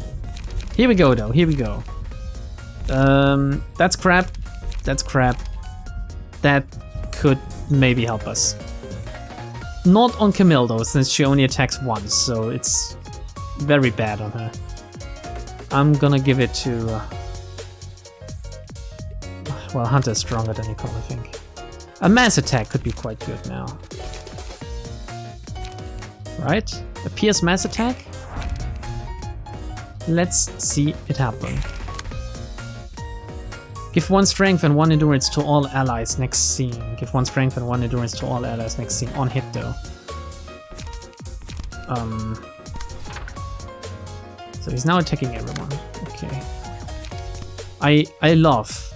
Here we go though, here we go. That's crap. That's crap. That could maybe help us. Not on Camille though, since she only attacks once, so it's very bad on her. I'm gonna give it to... well, Hunter's stronger than Nicole, I think. A mass attack could be quite good now. Right? A Pierce mass attack? Let's see it happen. Give 1 strength and 1 endurance to all allies next scene. Give 1 strength and 1 endurance to all allies next scene. On hit though. So he's now attacking everyone. Okay. I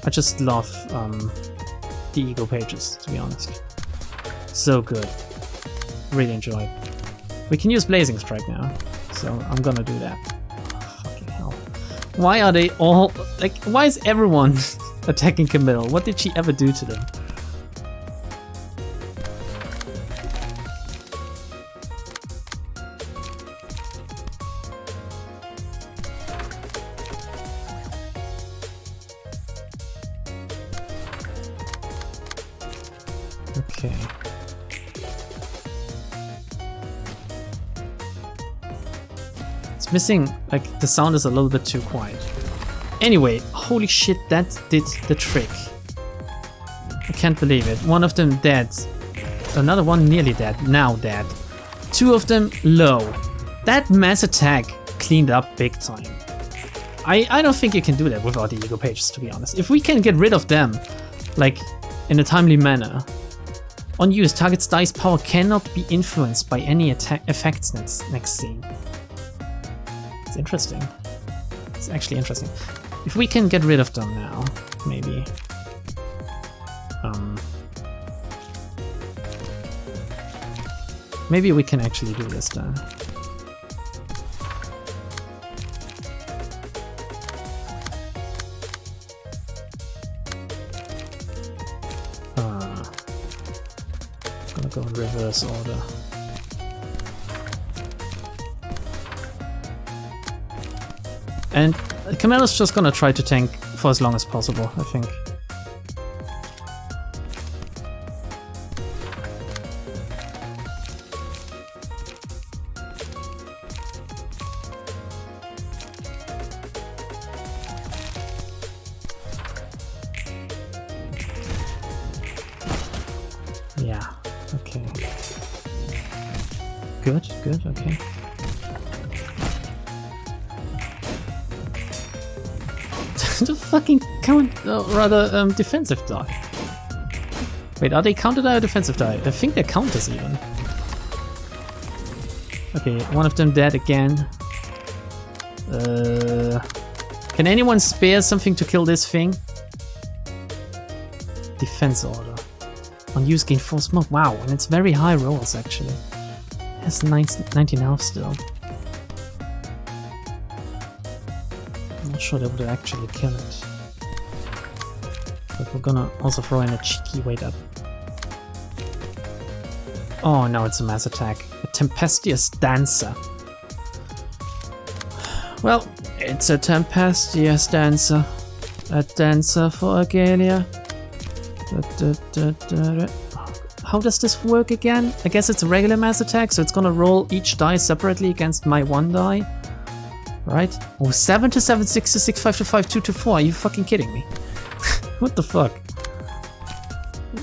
just love the ego pages, to be honest. So good. Really enjoy it. We can use Blazing Strike now, so I'm gonna do that. Oh, fucking hell. Why are they all... like, why is everyone attacking Camille? What did she ever do to them? Okay. It's missing, like, the sound is a little bit too quiet. Anyway, holy shit, that did the trick. I can't believe it. One of them dead. Another one nearly dead. Now dead. 2 of them low. That mass attack cleaned up big time. I don't think you can do that without the ego pages, to be honest. If we can get rid of them, like, in a timely manner. Unused target's dice power cannot be influenced by any effects next scene. It's interesting. It's actually interesting. If we can get rid of them now, maybe. Maybe we can actually do this then. Gonna go in reverse order. And Camilla's just gonna try to tank for as long as possible, I think. Yeah, okay. Good, okay. The fucking count, defensive die. Wait, are they counter die or defensive die? I think they're counters even. Okay, one of them dead again. Can anyone spare something to kill this thing? Defense order. Unused gain 4 smoke. Wow, and it's very high rolls actually. It has 19 health still. I'm not sure that would actually kill it. But we're gonna also throw in a cheeky weight up. Oh no, it's a mass attack. A Tempestuous Dancer. Well, it's a Tempestuous Dancer. A dancer for Argalia. How does this work again? I guess it's a regular mass attack, so it's gonna roll each die separately against my 1 die. Right? Oh, 7 to 7, 6 to 6, 5 to 5, 2 to 4. Are you fucking kidding me? What the fuck?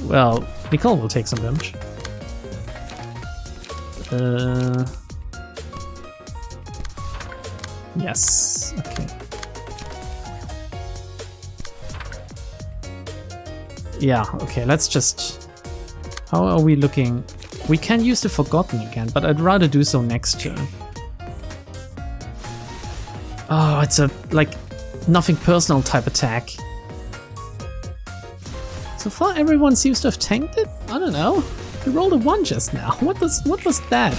Well, Nicole will take some damage. Yes. Okay. Yeah, okay, let's just How are we looking? We can use the Forgotten again, but I'd rather do so next turn. Oh, it's a, like, nothing personal type attack. So far everyone seems to have tanked it? I don't know. We rolled a 1 just now. What was that?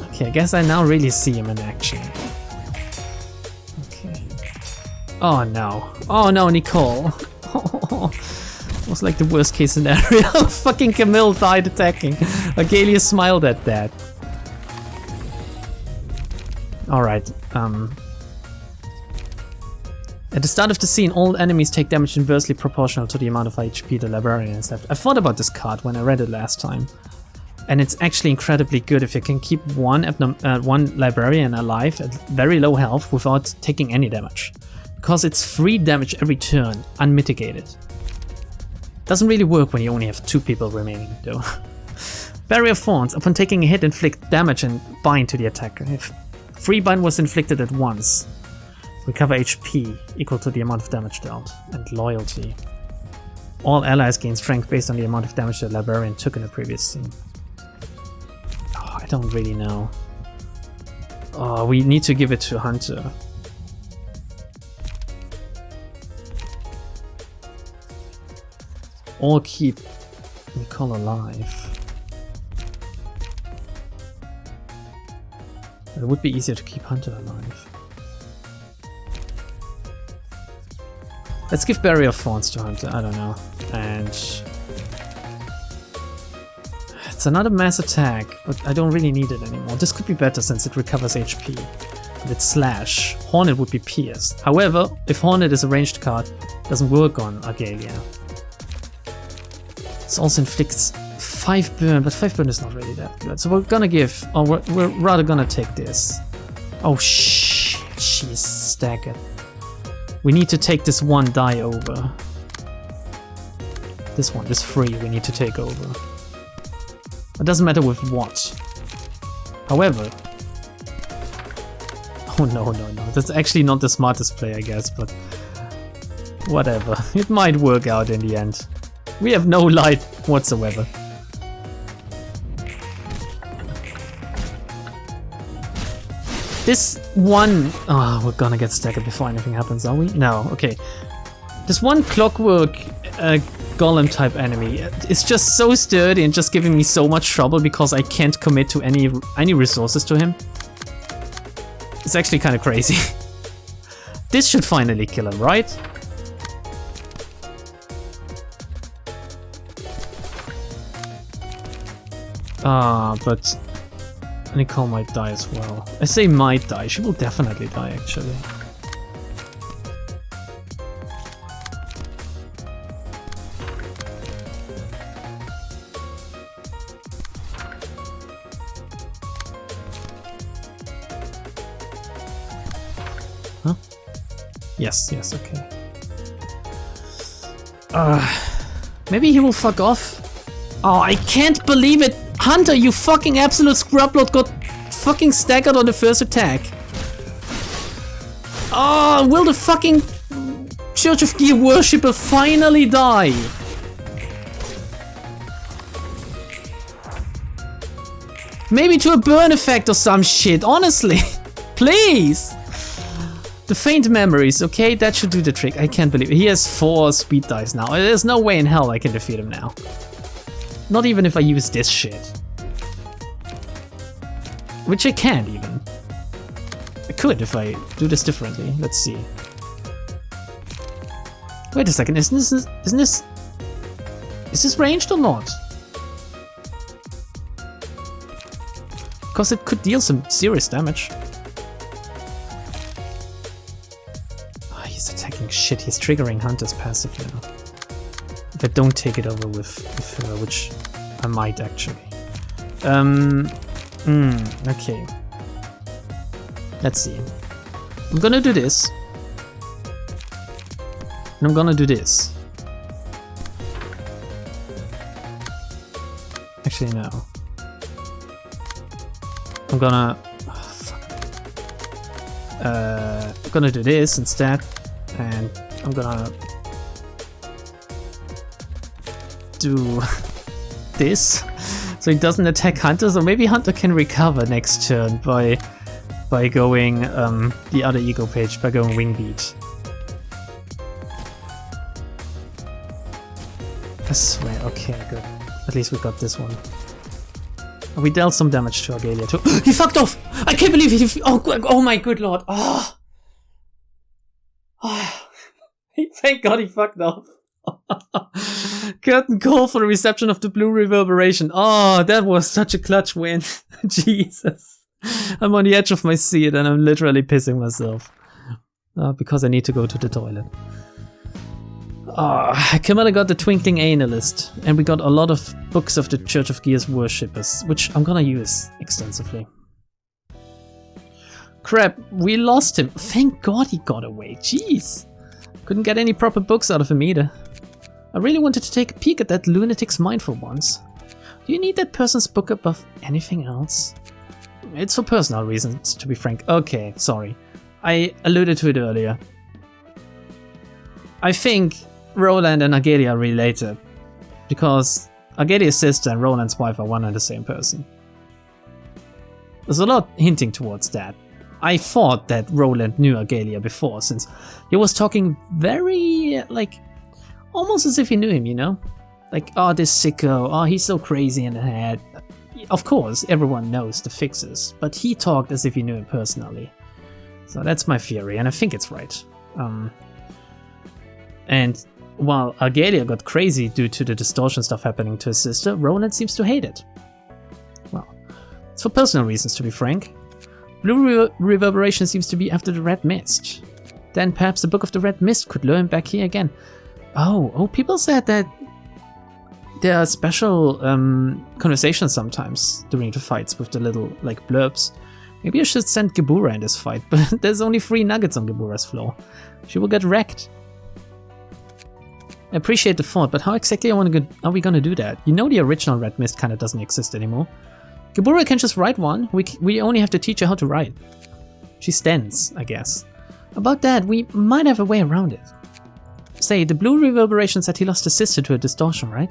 Okay, I guess I now really see him in action. Okay. Oh no. Oh no, Nicole. It was like the worst case scenario. Fucking Camille died attacking. Argalia smiled at that. Alright, at the start of the scene, all enemies take damage inversely proportional to the amount of HP the librarian has left. I thought about this card when I read it last time. And it's actually incredibly good if you can keep one librarian alive at very low health without taking any damage. Because it's free damage every turn, unmitigated. Doesn't really work when you only have 2 people remaining, though. Barrier Thorns. Upon taking a hit, inflict damage and bind to the attacker. If free bind was inflicted at once, recover HP equal to the amount of damage dealt. And Loyalty. All allies gain strength based on the amount of damage the librarian took in the previous scene. Oh, I don't really know. Oh, we need to give it to Hunter. Or keep Nicole alive. It would be easier to keep Hunter alive. Let's give Barrier of Thorns to Hunter, I don't know. And it's another mass attack, but I don't really need it anymore. This could be better since it recovers HP. And it's Slash. Hornet would be Pierce. However, if Hornet is a ranged card, it doesn't work on Argalia. This also inflicts 5 burn, but 5 burn is not really that good. So we're gonna give, or we're rather gonna take this. Oh shit, she's staggered. We need to take this one die over. This one, this 3, we need to take over. It doesn't matter with what. However, oh no, that's actually not the smartest play, I guess, but whatever. It might work out in the end. We have no light whatsoever. This one... Oh, we're gonna get staggered before anything happens, are we? No, okay. This one clockwork golem type enemy is just so sturdy and just giving me so much trouble because I can't commit to any resources to him. It's actually kind of crazy. This should finally kill him, right? But Nicole might die as well. I say might die, she will definitely die actually. Huh? Yes, okay. Maybe he will fuck off. Oh, I can't believe it! Hunter, you fucking absolute scrubload got fucking staggered on the first attack. Oh, will the fucking Church of Gear worshipper finally die? Maybe to a burn effect or some shit, honestly. Please! The faint memories, okay, that should do the trick. I can't believe it. He has 4 speed dice now. There's no way in hell I can defeat him now. Not even if I use this shit. Which I can't even. I could if I do this differently. Let's see. Wait a second, isn't this... Is this ranged or not? Because it could deal some serious damage. Oh, he's attacking shit, he's triggering Hunter's passive now. If I don't take it over with her, which I might actually. Okay. Let's see. I'm gonna do this. And I'm gonna do this. Actually, no. I'm gonna... Oh, fuck. I'm gonna do this instead. And I'm gonna... do this so he doesn't attack Hunter, so maybe Hunter can recover next turn by going the other ego page, by going Wing Beat. I swear, okay, good. At least we got this one. We dealt some damage to Argalia too. He fucked off! I can't believe he oh my good lord. Oh. Thank god he fucked off. Curtain call for the reception of the blue reverberation. Oh, that was such a clutch win. Jesus. I'm on the edge of my seat and I'm literally pissing myself. Because I need to go to the toilet. Camilla got the Twinkling Analyst, and we got a lot of books of the Church of Gears worshippers, which I'm gonna use extensively. Crap, we lost him. Thank god he got away. Jeez. Couldn't get any proper books out of him either. I really wanted to take a peek at that lunatic's mind for once. Do you need that person's book above anything else? It's for personal reasons, to be frank. Okay, sorry. I alluded to it earlier. I think Roland and Argalia are related, because Argalia's sister and Roland's wife are one and the same person. There's a lot hinting towards that. I thought that Roland knew Argalia before, since he was talking very, like, almost as if he knew him, you know? Like, oh, this sicko, oh, he's so crazy in the head. Of course, everyone knows the fixes, but he talked as if he knew him personally. So that's my theory, and I think it's right. And while Argalia got crazy due to the distortion stuff happening to his sister, Roland seems to hate it. Well, it's for personal reasons, to be frank. Blue reverberation seems to be after the Red Mist. Then perhaps the Book of the Red Mist could lure him back here again. Oh, people said that there are special conversations sometimes during the fights with the little, like, blurbs. Maybe I should send Gebura in this fight, but there's only 3 nuggets on Gebura's floor. She will get wrecked. I appreciate the thought, but how exactly are we gonna do that? You know the original Red Mist kinda doesn't exist anymore. Gebura can just write one, we only have to teach her how to write. She stands, I guess. About that, we might have a way around it. Say, the blue reverberation said he lost his sister to a distortion, right?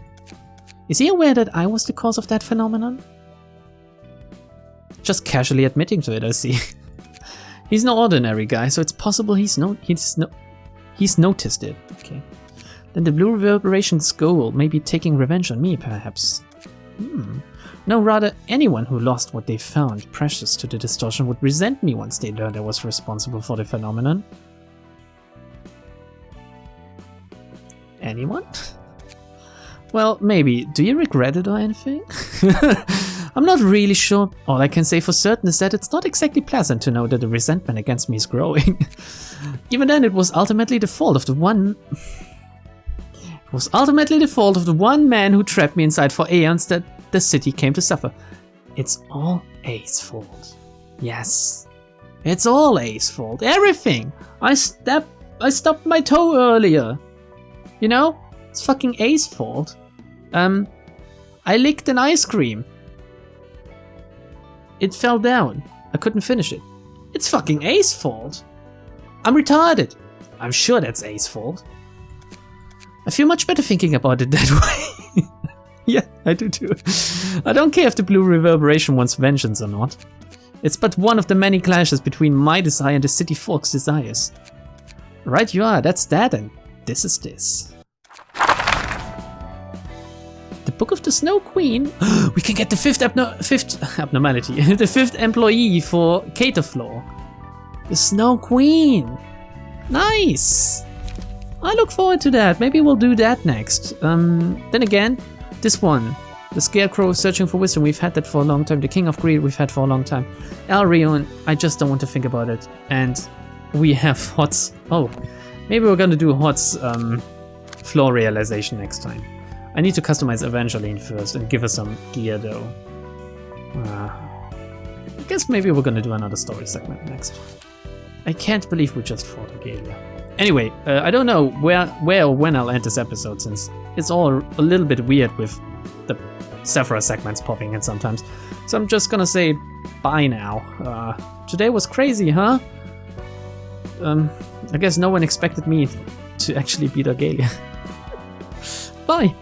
Is he aware that I was the cause of that phenomenon? Just casually admitting to it, I see. He's no ordinary guy, so it's possible he's noticed it. Okay. Then the blue reverberation's goal may be taking revenge on me, perhaps. No, rather, anyone who lost what they found precious to the distortion would resent me once they learned I was responsible for the phenomenon. Anyone? Well, maybe. Do you regret it or anything? I'm not really sure. All I can say for certain is that it's not exactly pleasant to know that the resentment against me is growing. Even then, it was ultimately the fault of the one... It was ultimately the fault of the one man who trapped me inside for aeons that the city came to suffer. It's all A's fault. Yes. It's all A's fault. Everything! I stubbed my toe earlier. You know? It's fucking A's fault. I licked an ice cream. It fell down. I couldn't finish it. It's fucking A's fault. I'm retarded. I'm sure that's A's fault. I feel much better thinking about it that way. Yeah, I do too. I don't care if the blue reverberation wants vengeance or not. It's but one of the many clashes between my desire and the city folk's desires. Right you are, that's that, and this is this. The Book of the Snow Queen. We can get the fifth abnormality. The 5th employee for Caterfloor. The Snow Queen. Nice. I look forward to that. Maybe we'll do that next. Then again, this one. The Scarecrow searching for wisdom. We've had that for a long time. The King of Greed we've had for a long time. Alrion, I just don't want to think about it. And we have Hot's... Oh, maybe we're gonna do Hot's floor realization next time. I need to customize Evangeline first and give her some gear though. I guess maybe we're gonna do another story segment next. I can't believe we just fought Argalia. Anyway, I don't know where or when I'll end this episode, since it's all a little bit weird with the Sephora segments popping in sometimes. So I'm just gonna say bye now. Today was crazy, huh? I guess no one expected me to actually beat Argalia. Bye!